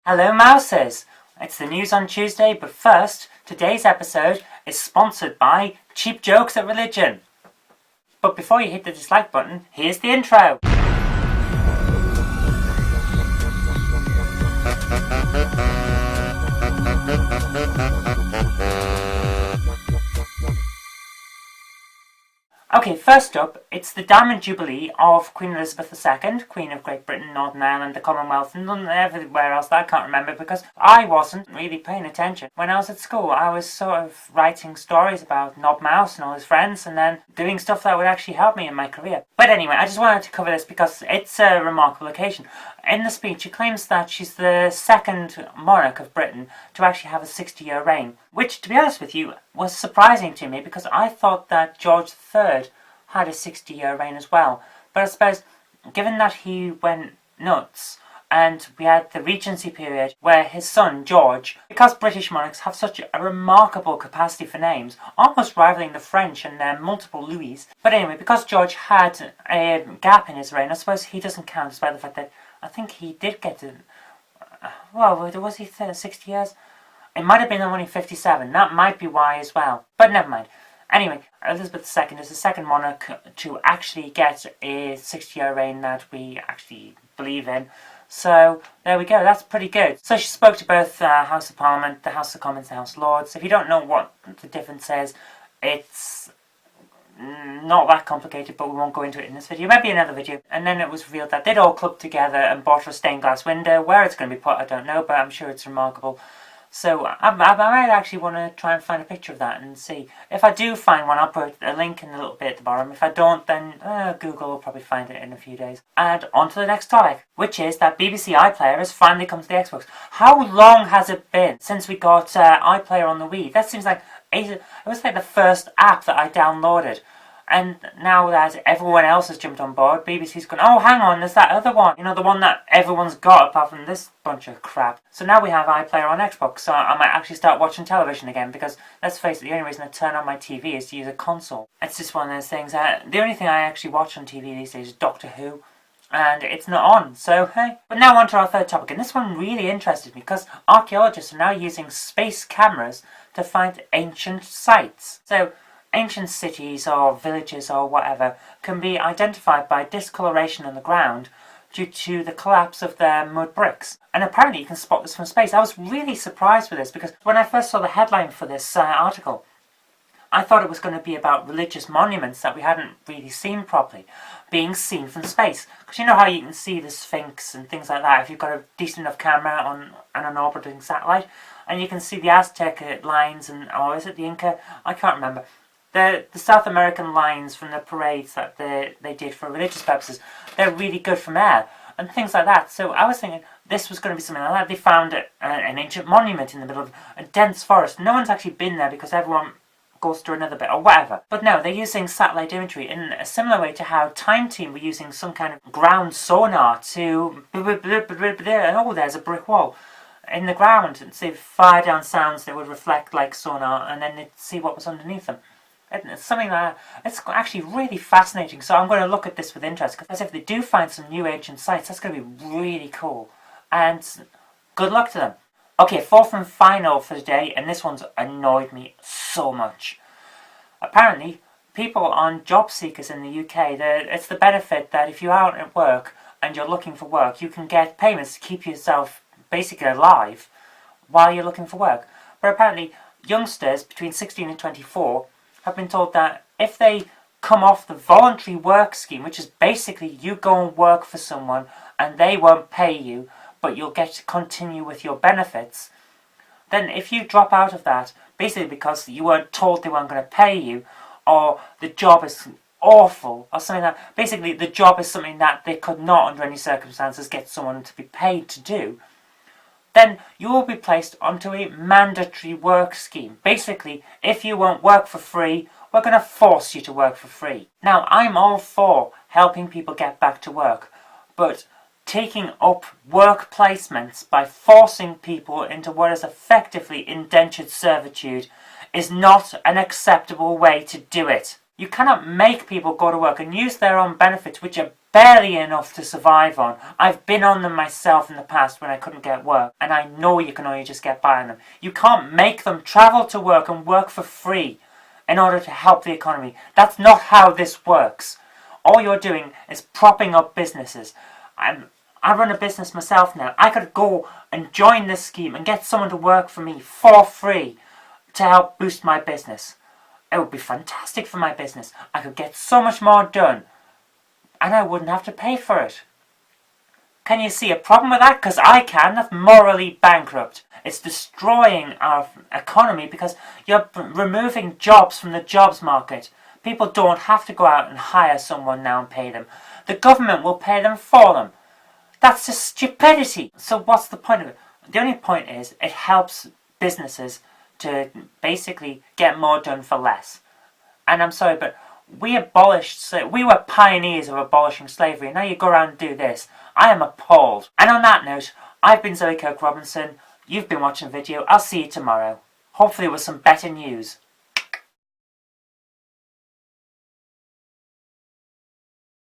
Hello Mouses! It's the news on Tuesday, but first, today's episode is sponsored by Cheap Jokes at Religion. But before you hit the dislike button, here's the intro. Okay, first up, it's the Diamond Jubilee of Queen Elizabeth II, Queen of Great Britain, Northern Ireland, the Commonwealth, and everywhere else that I can't remember because I wasn't really paying attention. When I was at school, I was sort of writing stories about Knob Mouse and all his friends, and then doing stuff that would actually help me in my career. But anyway, I just wanted to cover this because it's a remarkable occasion. In the speech, she claims that she's the second monarch of Britain to actually have a 60-year reign, which, to be honest with you, was surprising to me because I thought that George III had a 60-year reign as well. But I suppose, given that he went nuts, and we had the Regency period where his son, George, because British monarchs have such a remarkable capacity for names, almost rivaling the French and their multiple Louis. But anyway, because George had a gap in his reign, I suppose he doesn't count despite the fact that I think he did get to, well, was he 60 years? It might have been only 57. That might be why as well. But never mind. Anyway, Elizabeth II is the second monarch to actually get a 60-year reign that we actually believe in. So, there we go. That's pretty good. So she spoke to both House of Parliament, the House of Commons, the House of Lords. If you don't know what the difference is, it's not that complicated, but we won't go into it in this video. Maybe another video. And then it was revealed that they'd all clubbed together and bought her a stained glass window. Where it's going to be put, I don't know, but I'm sure it's remarkable. So I might actually want to try and find a picture of that and see. If I do find one, I'll put a link in a little bit at the bottom. If I don't, then Google will probably find it in a few days. And on to the next topic, which is that BBC iPlayer has finally come to the Xbox. How long has it been since we got iPlayer on the Wii? That seems like it was like the first app that I downloaded. And now that everyone else has jumped on board, BBC's gone, oh, hang on, there's that other one. You know, the one that everyone's got apart from this bunch of crap. So now we have iPlayer on Xbox, so I might actually start watching television again because, let's face it, the only reason I turn on my TV is to use a console. It's just one of those things. The only thing I actually watch on TV these days is Doctor Who, and it's not on, so hey. But now on to our third topic, and this one really interested me because archaeologists are now using space cameras to find ancient sites. So, ancient cities or villages or whatever can be identified by discoloration on the ground due to the collapse of their mud bricks. And apparently you can spot this from space. I was really surprised with this because when I first saw the headline for this article, I thought it was going to be about religious monuments that we hadn't really seen properly being seen from space. Because you know how you can see the Sphinx and things like that if you've got a decent enough camera on an orbiting satellite, and you can see the Aztec lines and, or is it the Inca? I can't remember. The South American lines from the parades that they did for religious purposes, they're really good from air and things like that. So I was thinking this was going to be something like that. They found an ancient monument in the middle of a dense forest. No one's actually been there because everyone goes to another bit or whatever. But no, they're using satellite imagery in a similar way to how Time Team were using some kind of ground sonar to oh, there's a brick wall in the ground, and so they fire down sounds that would reflect like sonar, and then they'd see what was underneath them. It's something that it's actually really fascinating, so I'm going to look at this with interest because if they do find some new ancient sites, that's going to be really cool, and good luck to them. Okay, fourth and final for today, and this one's annoyed me so much. Apparently, people on job seekers in the UK, it's the benefit that if you're out at work and you're looking for work, you can get payments to keep yourself basically alive while you're looking for work. But apparently, youngsters between 16 and 24 have been told that if they come off the voluntary work scheme, which is basically you go and work for someone and they won't pay you, but you'll get to continue with your benefits, then if you drop out of that, basically because you weren't told they weren't going to pay you, or the job is awful, or something like that, basically the job is something that they could not under any circumstances get someone to be paid to do, then you will be placed onto a mandatory work scheme. Basically, if you won't work for free, we're going to force you to work for free. Now, I'm all for helping people get back to work, but taking up work placements by forcing people into what is effectively indentured servitude is not an acceptable way to do it. You cannot make people go to work and use their own benefits, which are barely enough to survive on. I've been on them myself in the past when I couldn't get work, and I know you can only just get by on them. You can't make them travel to work and work for free in order to help the economy. That's not how this works. All you're doing is propping up businesses. I run a business myself now. I could go and join this scheme and get someone to work for me for free to help boost my business. It would be fantastic for my business. I could get so much more done and I wouldn't have to pay for it. Can you see a problem with that? Because I can. That's morally bankrupt. It's destroying our economy because you're removing jobs from the jobs market. People don't have to go out and hire someone now and pay them. The government will pay them for them. That's just stupidity. So what's the point of it? The only point is it helps businesses to basically get more done for less. And I'm sorry, but we were pioneers of abolishing slavery, and now you go around and do this. I am appalled. And on that note, I've been Kirk-Robinson. You've been watching the video. I'll see you tomorrow. Hopefully with some better news.